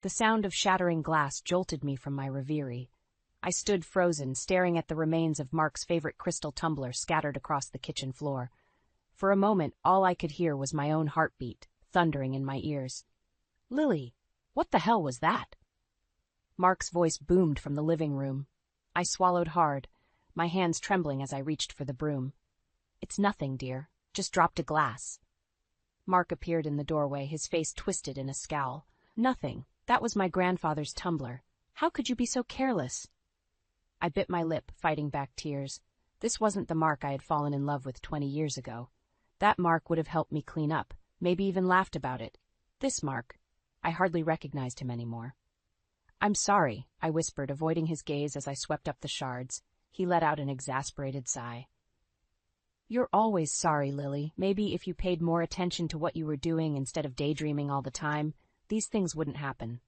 The sound of shattering glass jolted me from my reverie. I stood frozen, staring at the remains of Mark's favorite crystal tumbler scattered across the kitchen floor. For a moment, all I could hear was my own heartbeat, thundering in my ears. "Lily, what the hell was that?" Mark's voice boomed from the living room. I swallowed hard, my hands trembling as I reached for the broom. "It's nothing, dear. Just dropped a glass." Mark appeared in the doorway, his face twisted in a scowl. "Nothing. That was my grandfather's tumbler. How could you be so careless?" I bit my lip, fighting back tears. This wasn't the Mark I had fallen in love with 20 years ago. That Mark would have helped me clean up, maybe even laughed about it. This Mark, I hardly recognized him anymore. "I'm sorry," I whispered, avoiding his gaze as I swept up the shards. He let out an exasperated sigh. "You're always sorry, Lily. Maybe if you paid more attention to what you were doing instead of daydreaming all the time, these things wouldn't happen."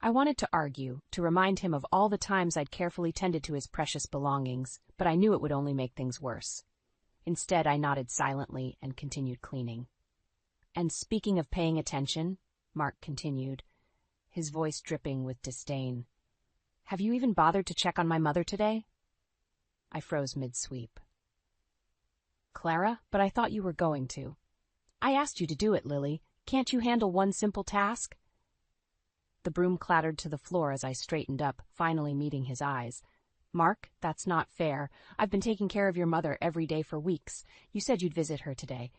I wanted to argue, to remind him of all the times I'd carefully tended to his precious belongings, but I knew it would only make things worse. Instead, I nodded silently and continued cleaning. "And speaking of paying attention," Mark continued, his voice dripping with disdain, "have you even bothered to check on my mother today?" I froze mid-sweep. "Clara, but I thought you were going to." "I asked you to do it, Lily. Can't you handle one simple task?" The broom clattered to the floor as I straightened up, finally meeting his eyes. "Mark, that's not fair. I've been taking care of your mother every day for weeks. You said you'd visit her today."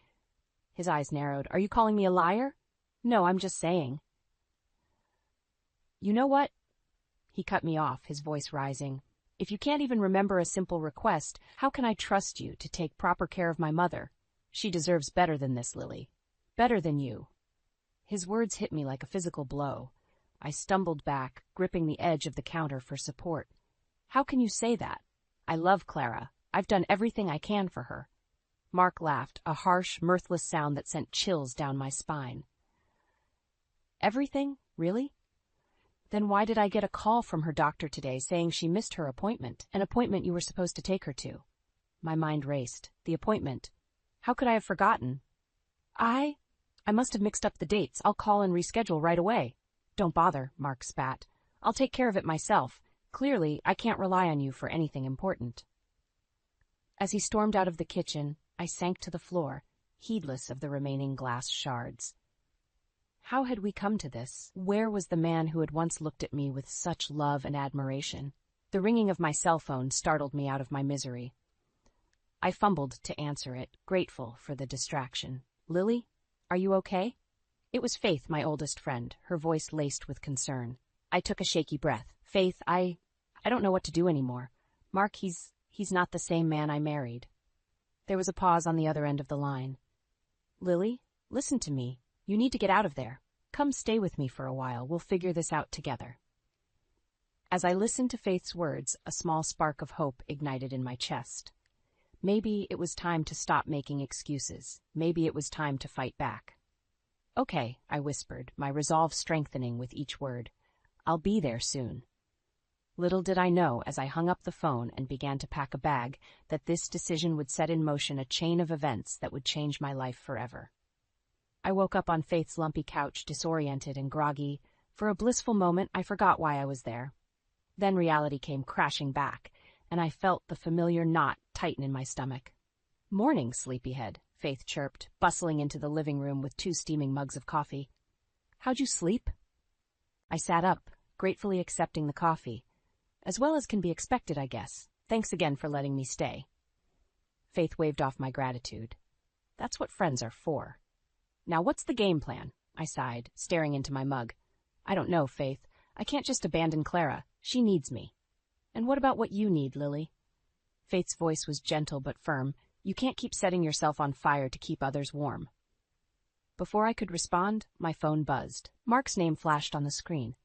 His eyes narrowed. "Are you calling me a liar?" "No, I'm just saying." "You know what?" He cut me off, his voice rising. "If you can't even remember a simple request, how can I trust you to take proper care of my mother? She deserves better than this, Lily. Better than you." His words hit me like a physical blow. I stumbled back, gripping the edge of the counter for support. "How can you say that? I love Clara. I've done everything I can for her." Mark laughed, a harsh, mirthless sound that sent chills down my spine. "Everything? Really? Then why did I get a call from her doctor today saying she missed her appointment, an appointment you were supposed to take her to?" My mind raced. The appointment. How could I have forgotten? I must have mixed up the dates. I'll call and reschedule right away." "Don't bother," Mark spat. "I'll take care of it myself. Clearly, I can't rely on you for anything important." As he stormed out of the kitchen, I sank to the floor, heedless of the remaining glass shards. How had we come to this? Where was the man who had once looked at me with such love and admiration? The ringing of my cell phone startled me out of my misery. I fumbled to answer it, grateful for the distraction. "Lily, are you okay?" It was Faith, my oldest friend, her voice laced with concern. I took a shaky breath. "Faith, I don't know what to do anymore. Mark, he's not the same man I married." There was a pause on the other end of the line. "Lily, listen to me. You need to get out of there. Come stay with me for a while. We'll figure this out together." As I listened to Faith's words, a small spark of hope ignited in my chest. Maybe it was time to stop making excuses. Maybe it was time to fight back. "Okay," I whispered, my resolve strengthening with each word. "I'll be there soon." Little did I know, as I hung up the phone and began to pack a bag, that this decision would set in motion a chain of events that would change my life forever. I woke up on Faith's lumpy couch, disoriented and groggy. For a blissful moment, I forgot why I was there. Then reality came crashing back, and I felt the familiar knot tighten in my stomach. "Morning, sleepyhead," Faith chirped, bustling into the living room with 2 steaming mugs of coffee. "How'd you sleep?" I sat up, gratefully accepting the coffee. "As well as can be expected, I guess. Thanks again for letting me stay." Faith waved off my gratitude. "That's what friends are for." "Now what's the game plan?" I sighed, staring into my mug. "I don't know, Faith. I can't just abandon Clara. She needs me." "And what about what you need, Lily?" Faith's voice was gentle but firm. "You can't keep setting yourself on fire to keep others warm." Before I could respond, my phone buzzed. Mark's name flashed on the screen.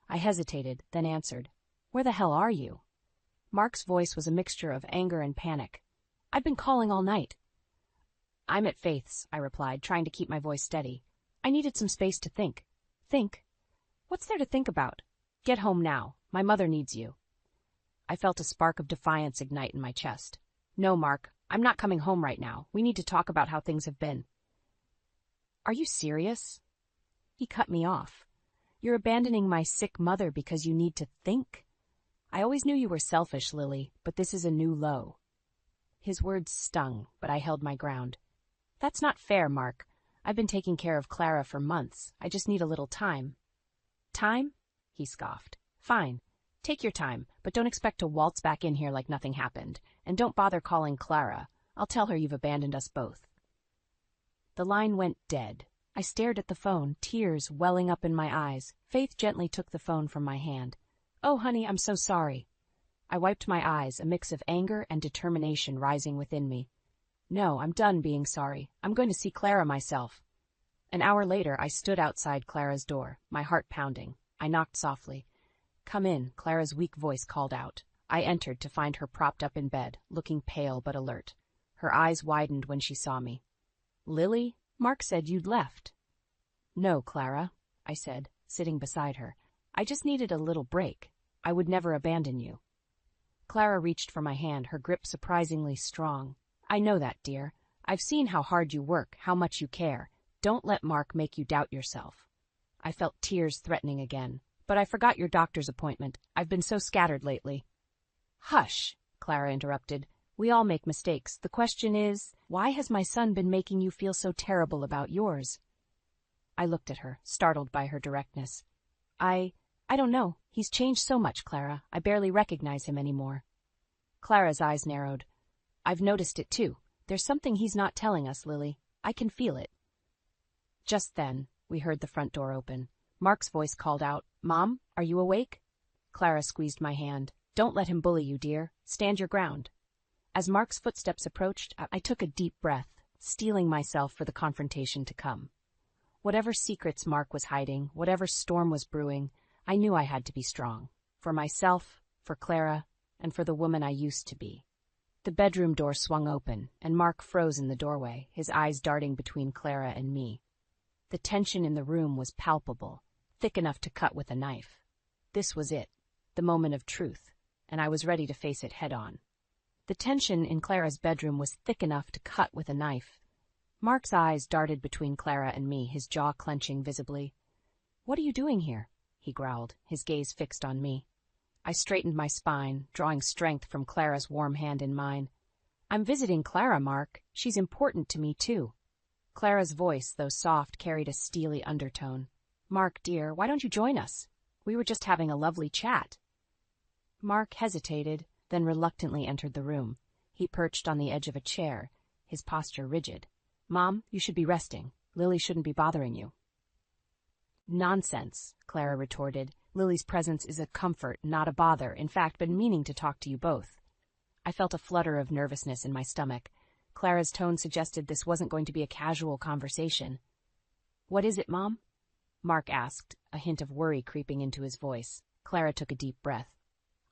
I hesitated, then answered. "Where the hell are you?" Mark's voice was a mixture of anger and panic. "I've been calling all night." "I'm at Faith's," I replied, trying to keep my voice steady. "I needed some space to think." "Think? What's there to think about? Get home now. My mother needs you." I felt a spark of defiance ignite in my chest. "No, Mark, I'm not coming home right now. We need to talk about how things have been." "Are you serious?" He cut me off. You're abandoning my sick mother because you need to think? I always knew you were selfish, Lily, but this is a new low. His words stung, but I held my ground. That's not fair, Mark. I've been taking care of Clara for months. I just need a little time. Time? He scoffed. Fine. Take your time, but don't expect to waltz back in here like nothing happened. And don't bother calling Clara. I'll tell her you've abandoned us both. The line went dead. I stared at the phone, tears welling up in my eyes. Faith gently took the phone from my hand. Oh, honey, I'm so sorry. I wiped my eyes, a mix of anger and determination rising within me. No, I'm done being sorry. I'm going to see Clara myself. An hour later, I stood outside Clara's door, my heart pounding. I knocked softly. Come in, Clara's weak voice called out. I entered to find her propped up in bed, looking pale but alert. Her eyes widened when she saw me. Lily? Mark said you'd left. No, Clara, I said, sitting beside her. I just needed a little break. I would never abandon you. Clara reached for my hand, her grip surprisingly strong. I know that, dear. I've seen how hard you work, how much you care. Don't let Mark make you doubt yourself. I felt tears threatening again. But I forgot your doctor's appointment. I've been so scattered lately. Hush, Clara interrupted. We all make mistakes. The question is, why has my son been making you feel so terrible about yours? I looked at her, startled by her directness. I don't know. He's changed so much, Clara. I barely recognize him anymore. Clara's eyes narrowed. I've noticed it too. There's something he's not telling us, Lily. I can feel it. Just then, we heard the front door open. Mark's voice called out, Mom, are you awake? Clara squeezed my hand. Don't let him bully you, dear. Stand your ground. As Mark's footsteps approached, I took a deep breath, steeling myself for the confrontation to come. Whatever secrets Mark was hiding, whatever storm was brewing, I knew I had to be strong. For myself, for Clara, and for the woman I used to be. The bedroom door swung open, and Mark froze in the doorway, his eyes darting between Clara and me. The tension in the room was palpable, thick enough to cut with a knife. This was it, the moment of truth, and I was ready to face it head-on. The tension in Clara's bedroom was thick enough to cut with a knife. Mark's eyes darted between Clara and me, his jaw clenching visibly. What are you doing here? He growled, his gaze fixed on me. I straightened my spine, drawing strength from Clara's warm hand in mine. I'm visiting Clara, Mark. She's important to me, too. Clara's voice, though soft, carried a steely undertone. Mark, dear, why don't you join us? We were just having a lovely chat. Mark hesitated, then reluctantly entered the room. He perched on the edge of a chair, his posture rigid. Mom, you should be resting. Lily shouldn't be bothering you. Nonsense, Clara retorted. Lily's presence is a comfort, not a bother. In fact, been meaning to talk to you both. I felt a flutter of nervousness in my stomach. Clara's tone suggested this wasn't going to be a casual conversation. What is it, Mom? Mark asked, a hint of worry creeping into his voice. Clara took a deep breath.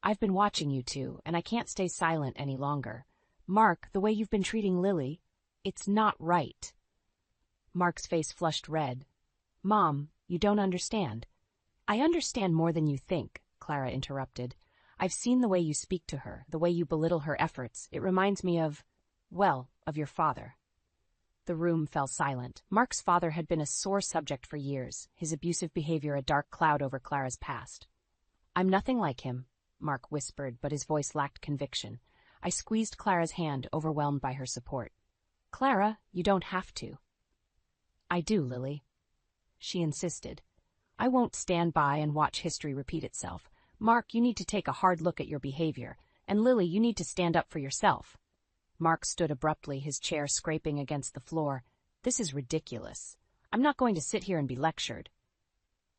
I've been watching you two, and I can't stay silent any longer. Mark, the way you've been treating Lily, it's not right. Mark's face flushed red. Mom, you don't understand. I understand more than you think, Clara interrupted. I've seen the way you speak to her, the way you belittle her efforts. It reminds me of your father. The room fell silent. Mark's father had been a sore subject for years, his abusive behavior a dark cloud over Clara's past. I'm nothing like him, Mark whispered, but his voice lacked conviction. I squeezed Clara's hand, overwhelmed by her support. Clara, you don't have to. I do, Lily. She insisted. I won't stand by and watch history repeat itself. Mark, you need to take a hard look at your behavior. And Lily, you need to stand up for yourself. Mark stood abruptly, his chair scraping against the floor. This is ridiculous. I'm not going to sit here and be lectured.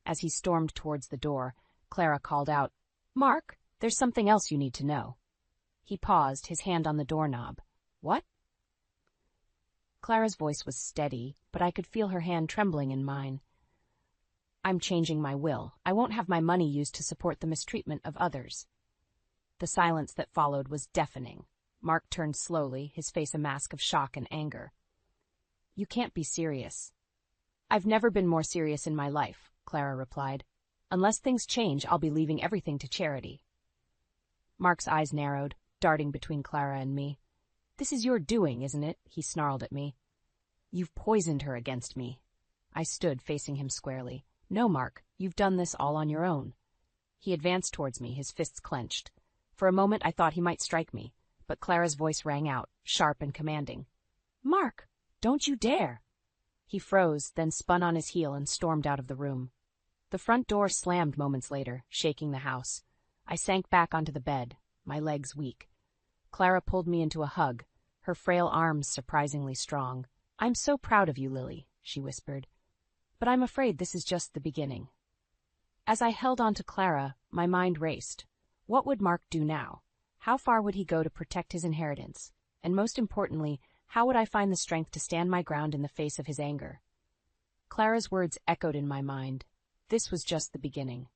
As he stormed towards the door, Clara called out, Mark, there's something else you need to know. He paused, his hand on the doorknob. What? Clara's voice was steady, but I could feel her hand trembling in mine. I'm changing my will. I won't have my money used to support the mistreatment of others. The silence that followed was deafening. Mark turned slowly, his face a mask of shock and anger. You can't be serious. I've never been more serious in my life, Clara replied. Unless things change, I'll be leaving everything to charity. Mark's eyes narrowed, darting between Clara and me. This is your doing, isn't it? He snarled at me. You've poisoned her against me. I stood facing him squarely. No, Mark, you've done this all on your own. He advanced towards me, his fists clenched. For a moment I thought he might strike me, but Clara's voice rang out, sharp and commanding. Mark, don't you dare! He froze, then spun on his heel and stormed out of the room. The front door slammed moments later, shaking the house. I sank back onto the bed, my legs weak. Clara pulled me into a hug, her frail arms surprisingly strong. I'm so proud of you, Lily, she whispered. But I'm afraid this is just the beginning. As I held on to Clara, my mind raced. What would Mark do now? How far would he go to protect his inheritance? And most importantly, how would I find the strength to stand my ground in the face of his anger? Clara's words echoed in my mind. This was just the beginning.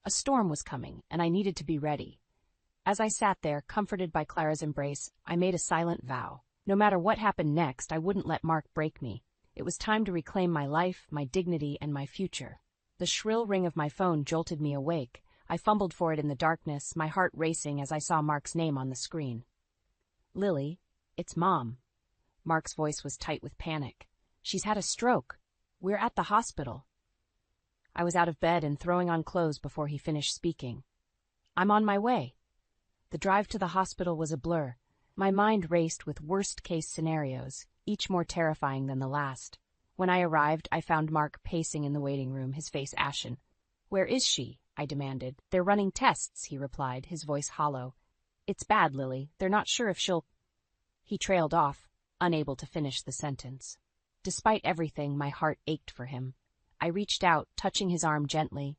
A storm was coming, and I needed to be ready. As I sat there, comforted by Clara's embrace, I made a silent vow. No matter what happened next, I wouldn't let Mark break me. It was time to reclaim my life, my dignity, and my future. The shrill ring of my phone jolted me awake. I fumbled for it in the darkness, my heart racing as I saw Mark's name on the screen. Lily, it's Mom. Mark's voice was tight with panic. She's had a stroke. We're at the hospital. I was out of bed and throwing on clothes before he finished speaking. I'm on my way. The drive to the hospital was a blur. My mind raced with worst-case scenarios, each more terrifying than the last. When I arrived, I found Mark pacing in the waiting room, his face ashen. Where is she? I demanded. They're running tests, he replied, his voice hollow. It's bad, Lily. They're not sure if she'll... He trailed off, unable to finish the sentence. Despite everything, my heart ached for him. I reached out, touching his arm gently.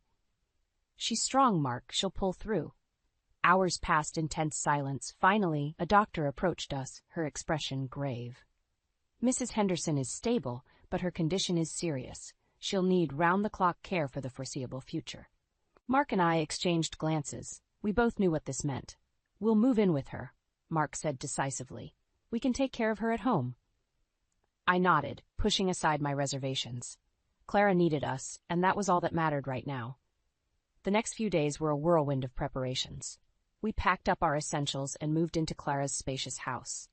She's strong, Mark. She'll pull through. Hours passed in tense silence. Finally, a doctor approached us, her expression grave. Mrs. Henderson is stable, but her condition is serious. She'll need round-the-clock care for the foreseeable future. Mark and I exchanged glances. We both knew what this meant. We'll move in with her, Mark said decisively. We can take care of her at home. I nodded, pushing aside my reservations. Clara needed us, and that was all that mattered right now. The next few days were a whirlwind of preparations. We packed up our essentials and moved into Clara's spacious house.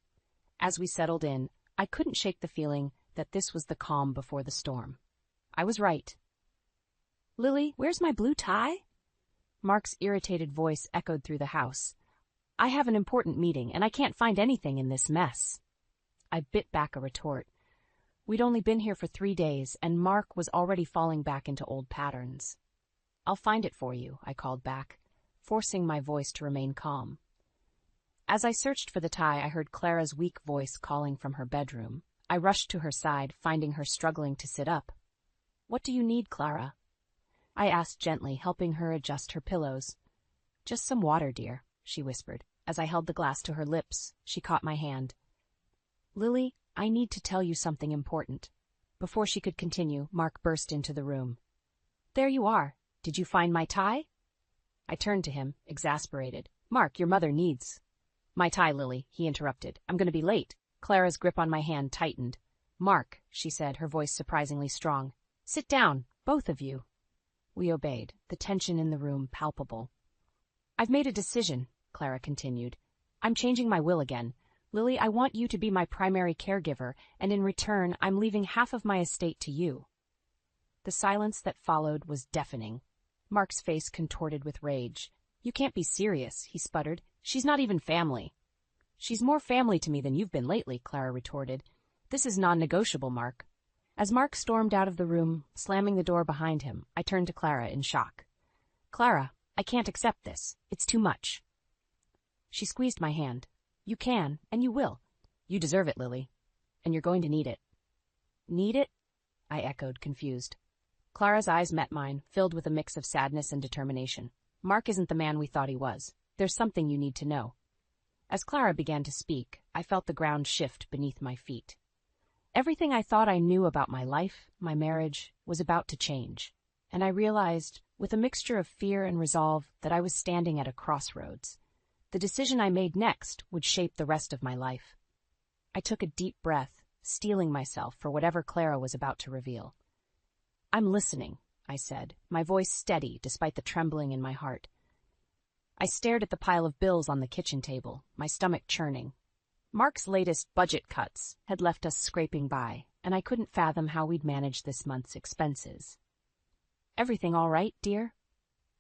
As we settled in, I couldn't shake the feeling that this was the calm before the storm. I was right. Lily, where's my blue tie? Mark's irritated voice echoed through the house. I have an important meeting, and I can't find anything in this mess. I bit back a retort. We'd only been here for 3 days, and Mark was already falling back into old patterns. I'll find it for you, I called back, forcing my voice to remain calm. As I searched for the tie, I heard Clara's weak voice calling from her bedroom. I rushed to her side, finding her struggling to sit up. What do you need, Clara? I asked gently, helping her adjust her pillows. Just some water, dear, she whispered. As I held the glass to her lips, she caught my hand. Lily, I need to tell you something important. Before she could continue, Mark burst into the room. There you are. Did you find my tie? I turned to him, exasperated. Mark, your mother needs... My tie, Lily, he interrupted. I'm going to be late. Clara's grip on my hand tightened. Mark, she said, her voice surprisingly strong. Sit down, both of you. We obeyed, the tension in the room palpable. I've made a decision, Clara continued. I'm changing my will again. Lily, I want you to be my primary caregiver, and in return, I'm leaving half of my estate to you. The silence that followed was deafening. Mark's face contorted with rage. You can't be serious, he sputtered. She's not even family. She's more family to me than you've been lately, Clara retorted. This is non-negotiable, Mark. As Mark stormed out of the room, slamming the door behind him, I turned to Clara in shock. Clara, I can't accept this. It's too much. She squeezed my hand. You can, and you will. You deserve it, Lily. And you're going to need it. Need it? I echoed, confused. Clara's eyes met mine, filled with a mix of sadness and determination. Mark isn't the man we thought he was. There's something you need to know. As Clara began to speak, I felt the ground shift beneath my feet. Everything I thought I knew about my life, my marriage, was about to change. And I realized, with a mixture of fear and resolve, that I was standing at a crossroads. The decision I made next would shape the rest of my life. I took a deep breath, steeling myself for whatever Clara was about to reveal. I'm listening, I said, my voice steady despite the trembling in my heart. I stared at the pile of bills on the kitchen table, my stomach churning. Mark's latest budget cuts had left us scraping by, and I couldn't fathom how we'd manage this month's expenses. Everything all right, dear?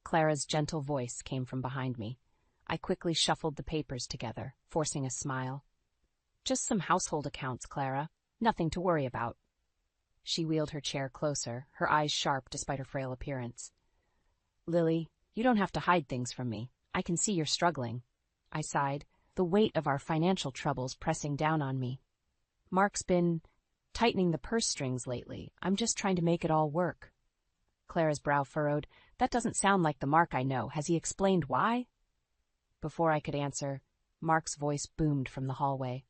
Clara's gentle voice came from behind me. I quickly shuffled the papers together, forcing a smile. Just some household accounts, Clara. Nothing to worry about. She wheeled her chair closer, her eyes sharp despite her frail appearance. Lily, you don't have to hide things from me. I can see you're struggling. I sighed, the weight of our financial troubles pressing down on me. Mark's been tightening the purse strings lately. I'm just trying to make it all work. Clara's brow furrowed. That doesn't sound like the Mark I know. Has he explained why? Before I could answer, Mark's voice boomed from the hallway.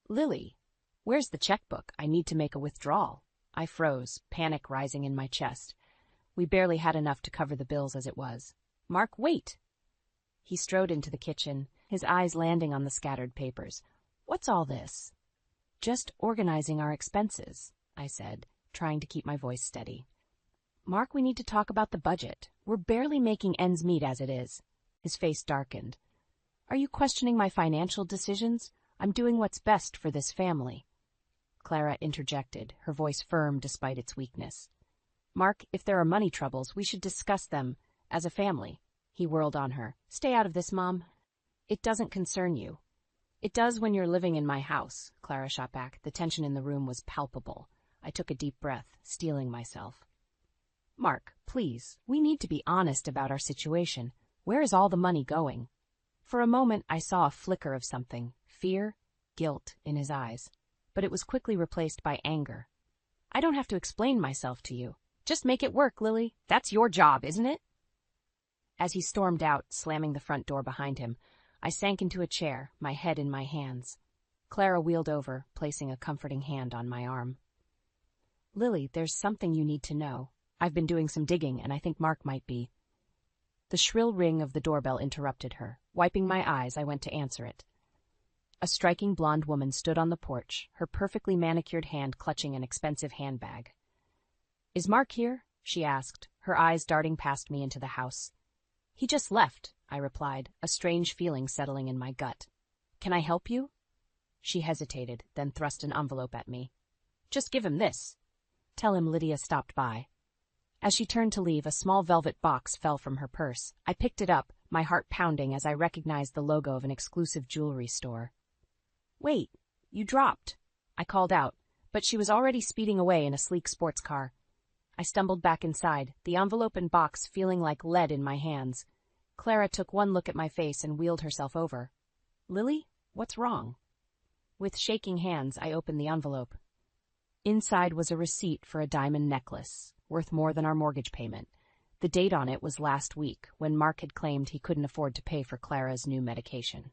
Lily, where's the checkbook? I need to make a withdrawal. I froze, panic rising in my chest. We barely had enough to cover the bills as it was. Mark, wait! He strode into the kitchen, his eyes landing on the scattered papers. What's all this? Just organizing our expenses, I said, trying to keep my voice steady. Mark, we need to talk about the budget. We're barely making ends meet as it is. His face darkened. Are you questioning my financial decisions? I'm doing what's best for this family. Clara interjected, her voice firm despite its weakness. Mark, if there are money troubles, we should discuss them as a family. He whirled on her. Stay out of this, Mom. It doesn't concern you. It does when you're living in my house, Clara shot back. The tension in the room was palpable. I took a deep breath, steeling myself. Mark, please, we need to be honest about our situation. Where is all the money going? For a moment, I saw a flicker of something, fear, guilt, in his eyes. But it was quickly replaced by anger. I don't have to explain myself to you. Just make it work, Lily. That's your job, isn't it? As he stormed out, slamming the front door behind him, I sank into a chair, my head in my hands. Clara wheeled over, placing a comforting hand on my arm. Lily, there's something you need to know. I've been doing some digging, and I think Mark might be. The shrill ring of the doorbell interrupted her. Wiping my eyes, I went to answer it. A striking blonde woman stood on the porch, her perfectly manicured hand clutching an expensive handbag. Is Mark here? She asked, her eyes darting past me into the house. He just left, I replied, a strange feeling settling in my gut. Can I help you? She hesitated, then thrust an envelope at me. Just give him this. Tell him Lydia stopped by. As she turned to leave, a small velvet box fell from her purse. I picked it up, my heart pounding as I recognized the logo of an exclusive jewelry store. Wait, you dropped, I called out, but she was already speeding away in a sleek sports car. I stumbled back inside, the envelope and box feeling like lead in my hands. Clara took one look at my face and wheeled herself over. Lily, what's wrong? With shaking hands, I opened the envelope. Inside was a receipt for a diamond necklace, worth more than our mortgage payment. The date on it was last week, when Mark had claimed he couldn't afford to pay for Clara's new medication.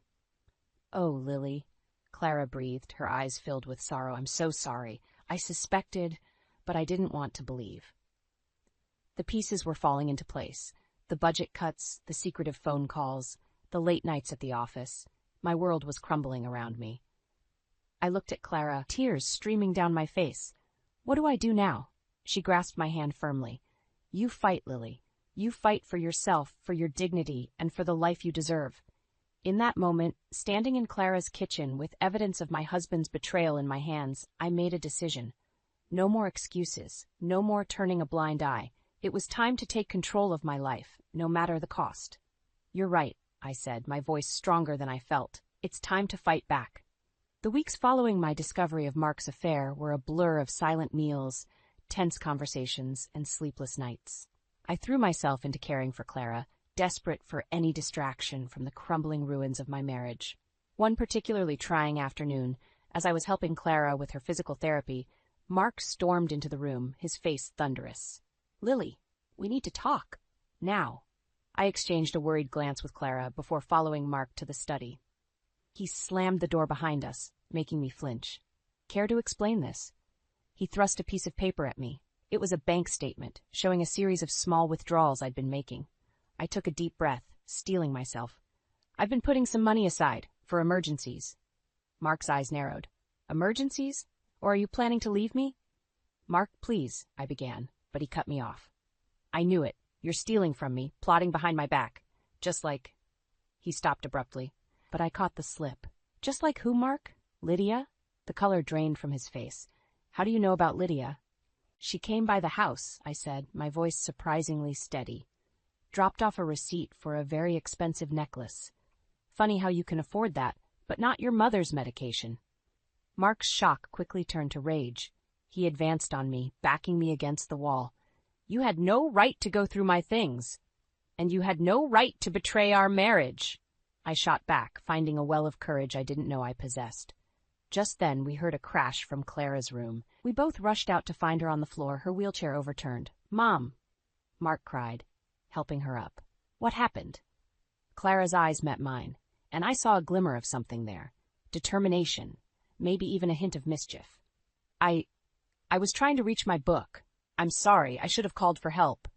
Oh, Lily, Clara breathed, her eyes filled with sorrow. I'm so sorry. I suspected, but I didn't want to believe. The pieces were falling into place. The budget cuts, the secretive phone calls, the late nights at the office. My world was crumbling around me. I looked at Clara, tears streaming down my face. What do I do now? She grasped my hand firmly. You fight, Lily. You fight for yourself, for your dignity, and for the life you deserve. In that moment, standing in Clara's kitchen with evidence of my husband's betrayal in my hands, I made a decision. No more excuses, no more turning a blind eye. It was time to take control of my life, no matter the cost. You're right, I said, my voice stronger than I felt. It's time to fight back. The weeks following my discovery of Mark's affair were a blur of silent meals, tense conversations, and sleepless nights. I threw myself into caring for Clara, desperate for any distraction from the crumbling ruins of my marriage. One particularly trying afternoon, as I was helping Clara with her physical therapy, Mark stormed into the room, his face thunderous. Lily, we need to talk. Now. I exchanged a worried glance with Clara before following Mark to the study. He slammed the door behind us, making me flinch. Care to explain this? He thrust a piece of paper at me. It was a bank statement, showing a series of small withdrawals I'd been making. I took a deep breath, steeling myself. I've been putting some money aside, for emergencies. Mark's eyes narrowed. Emergencies? Or are you planning to leave me? Mark, please, I began, but he cut me off. I knew it. You're stealing from me, plotting behind my back. Just like... He stopped abruptly. But I caught the slip. Just like who, Mark? Lydia? The color drained from his face. How do you know about Lydia? She came by the house, I said, my voice surprisingly steady. Dropped off a receipt for a very expensive necklace. Funny how you can afford that, but not your mother's medication. Mark's shock quickly turned to rage. He advanced on me, backing me against the wall. You had no right to go through my things. And you had no right to betray our marriage. I shot back, finding a well of courage I didn't know I possessed. Just then, we heard a crash from Clara's room. We both rushed out to find her on the floor, her wheelchair overturned. "Mom!" Mark cried, helping her up. "What happened?" Clara's eyes met mine, and I saw a glimmer of something there. Determination, maybe even a hint of mischief. I was trying to reach my book. I'm sorry, I should have called for help."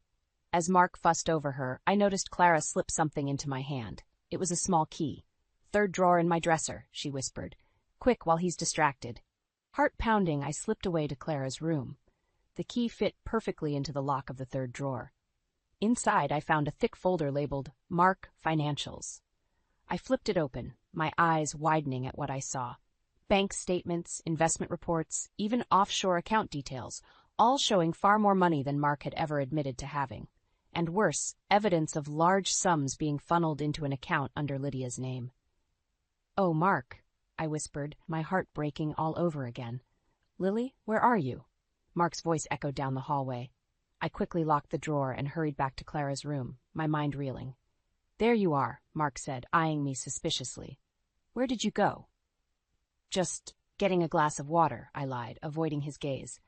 As Mark fussed over her, I noticed Clara slip something into my hand. It was a small key. "Third drawer in my dresser," she whispered. "Quick, while he's distracted." Heart pounding, I slipped away to Clara's room. The key fit perfectly into the lock of the third drawer. Inside, I found a thick folder labeled Mark Financials. I flipped it open, my eyes widening at what I saw. Bank statements, investment reports, even offshore account details, all showing far more money than Mark had ever admitted to having. And worse, evidence of large sums being funneled into an account under Lydia's name. "Oh, Mark," I whispered, my heart breaking all over again. "Lily, where are you?" Mark's voice echoed down the hallway. I quickly locked the drawer and hurried back to Clara's room, my mind reeling. "There you are," Mark said, eyeing me suspiciously. "Where did you go?" "Just getting a glass of water," I lied, avoiding his gaze.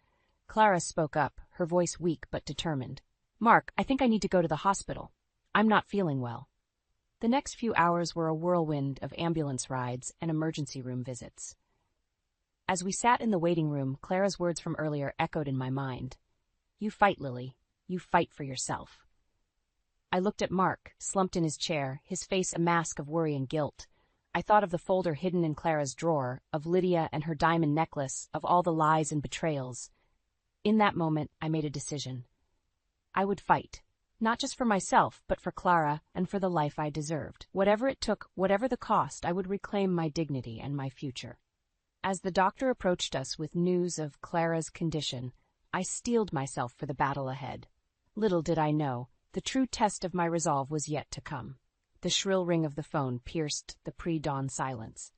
Clara spoke up, her voice weak but determined. "Mark, I think I need to go to the hospital. I'm not feeling well." The next few hours were a whirlwind of ambulance rides and emergency room visits. As we sat in the waiting room, Clara's words from earlier echoed in my mind. "You fight, Lily. You fight for yourself." I looked at Mark, slumped in his chair, his face a mask of worry and guilt. I thought of the folder hidden in Clara's drawer, of Lydia and her diamond necklace, of all the lies and betrayals. In that moment, I made a decision. I would fight, not just for myself, but for Clara and for the life I deserved. Whatever it took, whatever the cost, I would reclaim my dignity and my future. As the doctor approached us with news of Clara's condition, I steeled myself for the battle ahead. Little did I know, the true test of my resolve was yet to come. The shrill ring of the phone pierced the pre-dawn silence.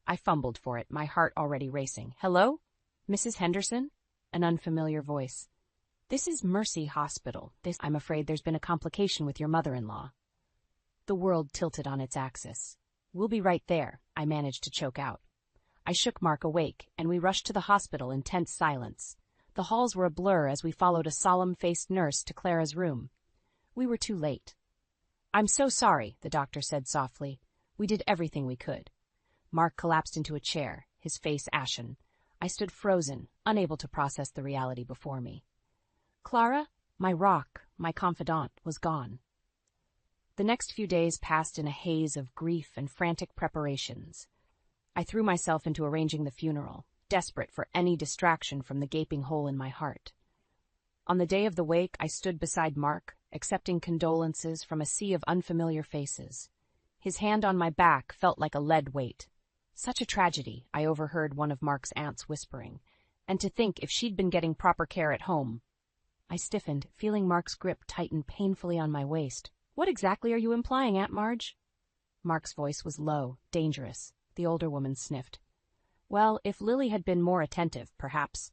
I fumbled for it, my heart already racing. "Hello? Mrs. Henderson?" An unfamiliar voice. "This is Mercy Hospital. I'm afraid there's been a complication with your mother-in-law." The world tilted on its axis. "We'll be right there," I managed to choke out. I shook Mark awake, and we rushed to the hospital in tense silence. The halls were a blur as we followed a solemn-faced nurse to Clara's room. We were too late. "I'm so sorry," the doctor said softly. "We did everything we could." Mark collapsed into a chair, his face ashen. I stood frozen, unable to process the reality before me. Clara, my rock, my confidant, was gone. The next few days passed in a haze of grief and frantic preparations. I threw myself into arranging the funeral, desperate for any distraction from the gaping hole in my heart. On the day of the wake, I stood beside Mark, accepting condolences from a sea of unfamiliar faces. His hand on my back felt like a lead weight. "Such a tragedy," I overheard one of Mark's aunts whispering. "And to think if she'd been getting proper care at home." I stiffened, feeling Mark's grip tighten painfully on my waist. "What exactly are you implying, Aunt Marge?" Mark's voice was low, dangerous. The older woman sniffed. "Well, if Lily had been more attentive, perhaps."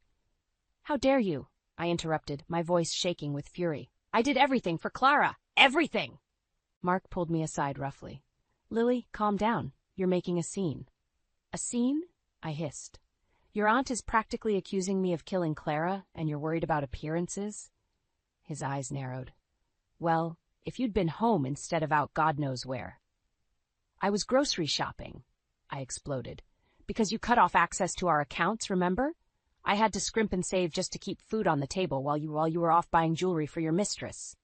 "How dare you?" I interrupted, my voice shaking with fury. "I did everything for Clara. Everything!" Mark pulled me aside roughly. "Lily, calm down. You're making a scene." "A scene?" I hissed. "Your aunt is practically accusing me of killing Clara, and you're worried about appearances?" His eyes narrowed. "Well, if you'd been home instead of out God knows where." "I was grocery shopping," I exploded. "Because you cut off access to our accounts, remember? I had to scrimp and save just to keep food on the table while you were off buying jewelry for your mistress."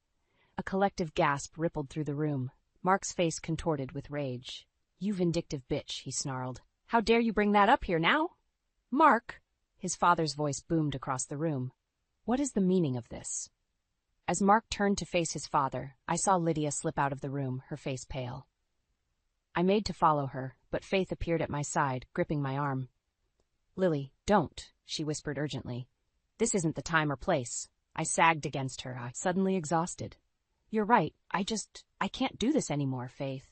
A collective gasp rippled through the room. Mark's face contorted with rage. "You vindictive bitch," he snarled. "How dare you bring that up here now?" "Mark!" His father's voice boomed across the room. "What is the meaning of this?" As Mark turned to face his father, I saw Lydia slip out of the room, her face pale. I made to follow her, but Faith appeared at my side, gripping my arm. "Lily, don't," she whispered urgently. This isn't the time or place. I sagged against her, suddenly exhausted. You're right, I can't do this anymore, Faith.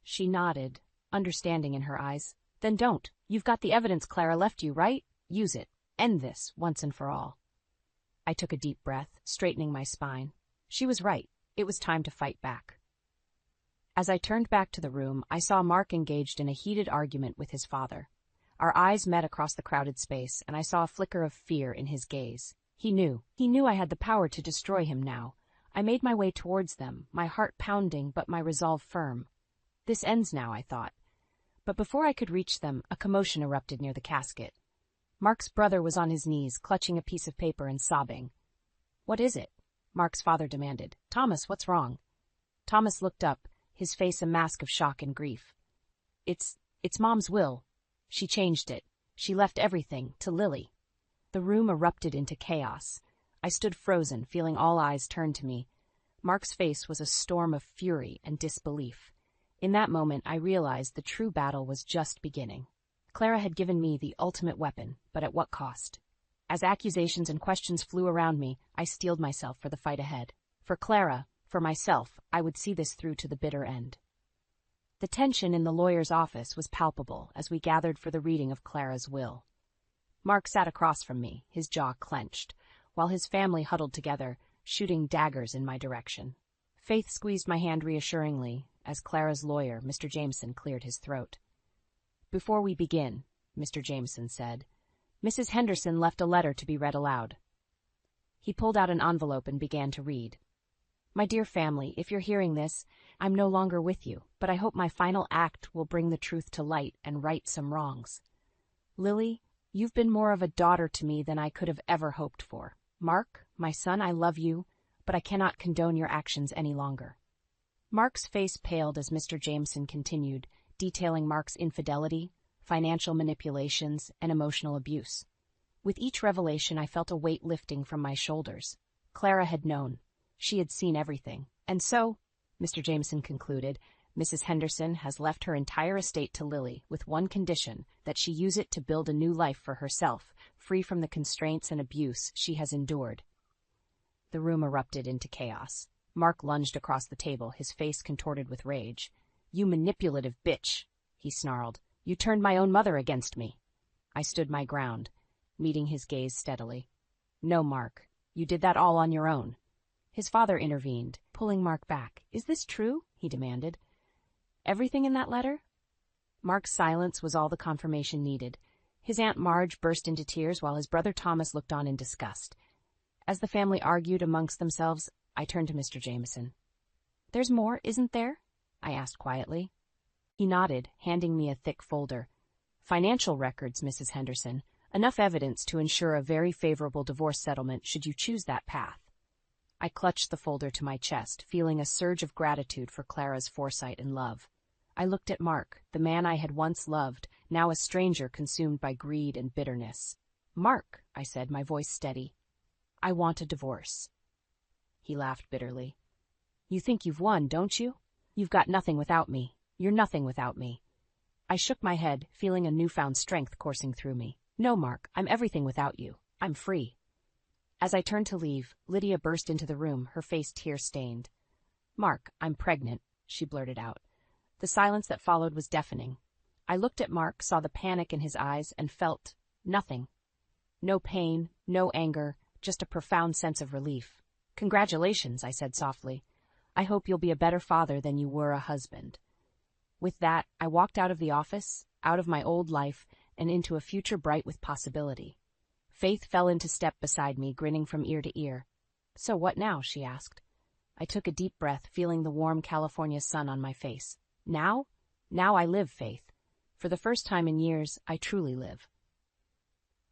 She nodded, understanding in her eyes. Then don't. You've got the evidence Clara left you, right? Use it. End this, once and for all. I took a deep breath, straightening my spine. She was right. It was time to fight back. As I turned back to the room, I saw Mark engaged in a heated argument with his father. Our eyes met across the crowded space, and I saw a flicker of fear in his gaze. He knew I had the power to destroy him now. I made my way towards them, my heart pounding but my resolve firm. This ends now, I thought. But before I could reach them, a commotion erupted near the casket. Mark's brother was on his knees, clutching a piece of paper and sobbing. What is it? Mark's father demanded. Thomas, what's wrong? Thomas looked up, his face a mask of shock and grief. It's Mom's will. She changed it. She left everything to Lily. The room erupted into chaos. I stood frozen, feeling all eyes turned to me. Mark's face was a storm of fury and disbelief. In that moment, I realized the true battle was just beginning. Clara had given me the ultimate weapon, but at what cost? As accusations and questions flew around me, I steeled myself for the fight ahead. For Clara, for myself, I would see this through to the bitter end. The tension in the lawyer's office was palpable as we gathered for the reading of Clara's will. Mark sat across from me, his jaw clenched, while his family huddled together, shooting daggers in my direction. Faith squeezed my hand reassuringly as Clara's lawyer, Mr. Jameson, cleared his throat. Before we begin, Mr. Jameson said, Mrs. Henderson left a letter to be read aloud. He pulled out an envelope and began to read. My dear family, if you're hearing this, I'm no longer with you, but I hope my final act will bring the truth to light and right some wrongs. Lily, you've been more of a daughter to me than I could have ever hoped for. Mark, my son, I love you, but I cannot condone your actions any longer. Mark's face paled as Mr. Jameson continued, detailing Mark's infidelity, financial manipulations, and emotional abuse. With each revelation, I felt a weight lifting from my shoulders. Clara had known. She had seen everything. And so, Mr. Jameson concluded, Mrs. Henderson has left her entire estate to Lily with one condition, that she use it to build a new life for herself, free from the constraints and abuse she has endured. The room erupted into chaos. Mark lunged across the table, his face contorted with rage. You manipulative bitch, he snarled. You turned my own mother against me. I stood my ground, meeting his gaze steadily. No, Mark, you did that all on your own. His father intervened, pulling Mark back. Is this true? He demanded. Everything in that letter? Mark's silence was all the confirmation needed. His Aunt Marge burst into tears while his brother Thomas looked on in disgust. As the family argued amongst themselves, I turned to Mr. Jameson. There's more, isn't there? I asked quietly. He nodded, handing me a thick folder. Financial records, Mrs. Henderson. Enough evidence to ensure a very favorable divorce settlement should you choose that path. I clutched the folder to my chest, feeling a surge of gratitude for Clara's foresight and love. I looked at Mark, the man I had once loved, now a stranger consumed by greed and bitterness. Mark, I said, my voice steady. I want a divorce. He laughed bitterly. You think you've won, don't you? You've got nothing without me. You're nothing without me. I shook my head, feeling a newfound strength coursing through me. No, Mark, I'm everything without you. I'm free. As I turned to leave, Lydia burst into the room, her face tear-stained. Mark, I'm pregnant, she blurted out. The silence that followed was deafening. I looked at Mark, saw the panic in his eyes, and felt nothing. No pain, no anger, just a profound sense of relief. Congratulations, I said softly. I hope you'll be a better father than you were a husband. With that, I walked out of the office, out of my old life, and into a future bright with possibility. Faith fell into step beside me, grinning from ear to ear. So what now? She asked. I took a deep breath, feeling the warm California sun on my face. Now? Now I live, Faith. For the first time in years, I truly live.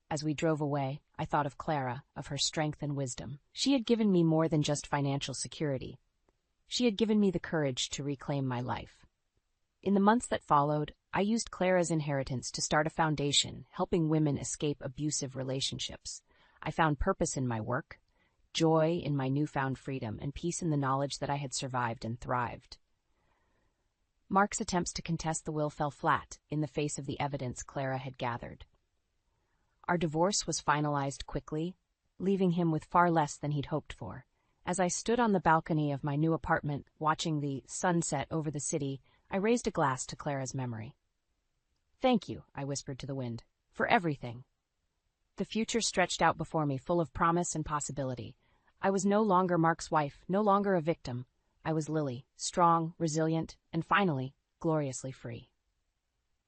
As we drove away, I thought of Clara, of her strength and wisdom. She had given me more than just financial security. She had given me the courage to reclaim my life. In the months that followed, I used Clara's inheritance to start a foundation, helping women escape abusive relationships. I found purpose in my work, joy in my newfound freedom, and peace in the knowledge that I had survived and thrived. Mark's attempts to contest the will fell flat in the face of the evidence Clara had gathered. Our divorce was finalized quickly, leaving him with far less than he'd hoped for. As I stood on the balcony of my new apartment, watching the sunset over the city, I raised a glass to Clara's memory. "Thank you," I whispered to the wind, "for everything." The future stretched out before me, full of promise and possibility. I was no longer Mark's wife, no longer a victim. I was Lily, strong, resilient, and finally, gloriously free.